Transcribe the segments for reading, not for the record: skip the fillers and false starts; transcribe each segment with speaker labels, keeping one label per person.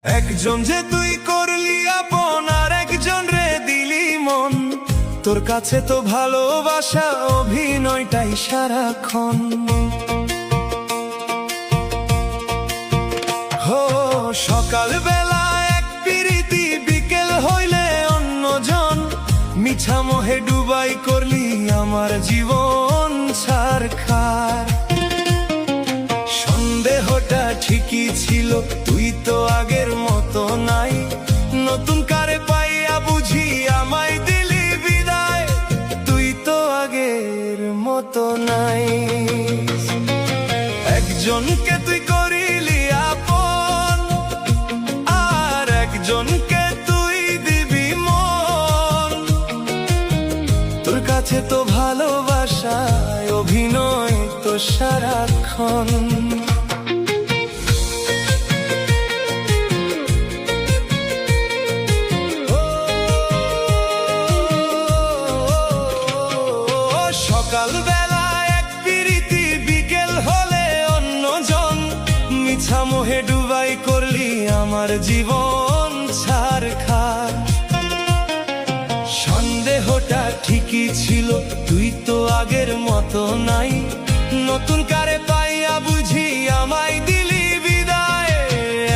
Speaker 1: একজন যে তুই করলি আপন আর একজন রে দিলি মন, তোর কাছে তো ভালোবাসা অভিনয়টাই সারাক্ষণ। হো সকালবেলা এক প্রীতি, বিকেল হইলে অন্যজন, মিছা মোহে ডুবাই করলি আমার জীবন ছারখার। সন্দেহটা ঠিকই ছিল, তুই তো আগের মতো নাই, নতুন কারে পাইয়া বুঝি আমায় দিলি বিদায়, তুই তো আগের মতো নাই। একজনকে তুই করিলি আপন আর একজনকে তুই দিবি মন, তোর কাছে তো ভালোবাসায় অভিনয় তো সারাক্ষণ। সকালবেলা এক প্রীতি, বিকেল হলে অন্যজন, মিছা মোহে ডুবাই করলি আমার জীবন ছারখার। সন্দেহটা ঠিকই ছিল, তুই তো আগের মতো নাই, নতুন কারে পাইয়া বুঝি আমায় দিলি বিদায়।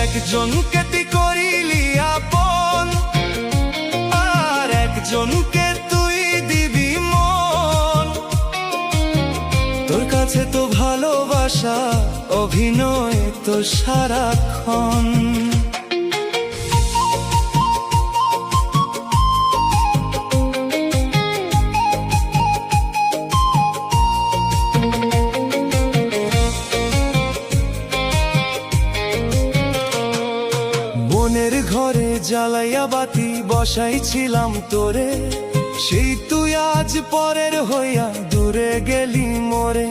Speaker 1: একজনকে তুই করিলি আপন আর একজনকে তুই দিবি মন, তোর কাছে তো ভালোবাসা অভিনয় তো সারাক্ষণ। মনের ঘরে জ্বালাইয়া বাতি বসাইছিলাম তোরে, সেই তুই আজ পরের হইয়া দূরে গেলি মোরে।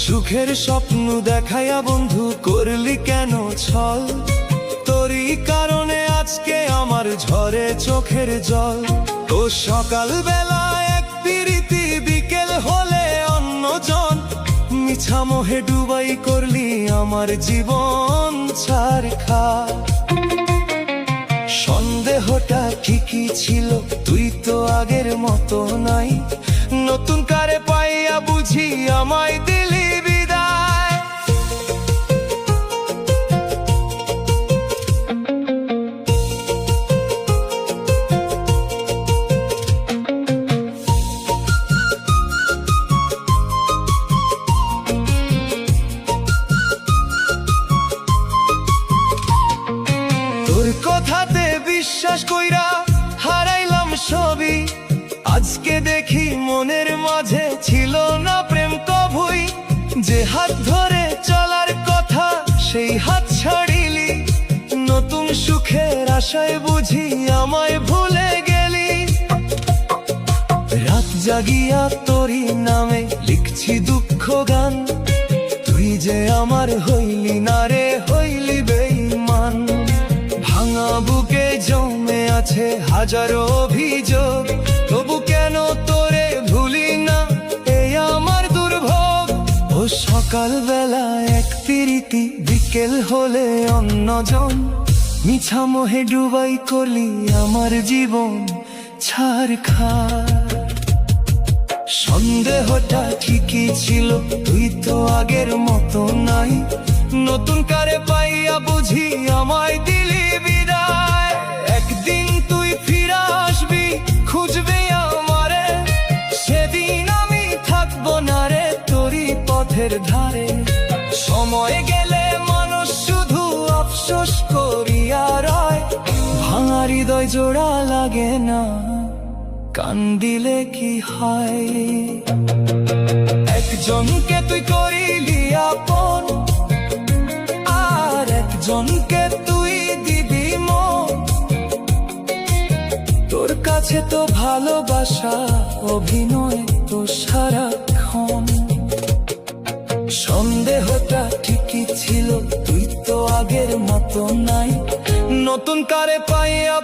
Speaker 1: সুখের স্বপ্ন দেখাইয়া বন্ধু করলি কেন ছল, তোরই কারণে আজকে আমার ঝরে চোখের জল। ও সকালবেলা এক প্রীতি, বিকেল হলে অন্যজন, মিছা মোহে ডুবাই করলি আমার জীবন ছারখার। সন্দেহটা ঠিকই ছিল, তুই তো আগের মতো নাই, নতুন কারে পাইয়া বুঝি আমায় দিলি বিদায়। তোর কথাতে বিশ্বাস কইরা হারাইলাম সবই, আজকে দেখি মনের মাঝে ছিল না প্রেম কভুই। যে হাত ধরে চলার কথা সেই হাত ছাড়িলি, নতুন সুখের আশায় বুঝি আমায় ভুলে গেলি। রাত জাগিয়া তোরই নামে লিখছি দুঃখ গান, তুই যে আমার হইলি না রে, হইলি বেঈমান। ভাঙা বুকে জমে আছে হাজারো অভিযোগ, তবু কেন তোরে ভুলি না, এই আমার দুর্ভোগ। ও সকালবেলা এক প্রীতি, বিকেল হলে অন্যজন, মিছা মোহে ডুবাই করলি আমার জীবন ছারখার। সন্দেহটা ঠিকই ছিল, তুই তো আগের মতো নাই, নতুন কারে পাইয়া বুঝি আমায় দিলি বিদায়। একদিন তুই ফিরে আসবি, খুঁজবি আমারে, সেদিন আমি থাকবো না রে তোরই পথের ধারে। সময় গেলে মানুষ শুধু আফসোস করিয়া রয়, ভাঙা হৃদয় জোড়া লাগে না, কান্দিলে কি হয়। একজনকে তুই করিলি আপন আর একজনকে তুই দিবি মন, তোর কাছে তো ভালোবাসা অভিনয় তো সারাক্ষণ। সন্দেহটা ঠিকই ছিল, তুই তো আগের মতো নাই, নতুন কারে পাইয়া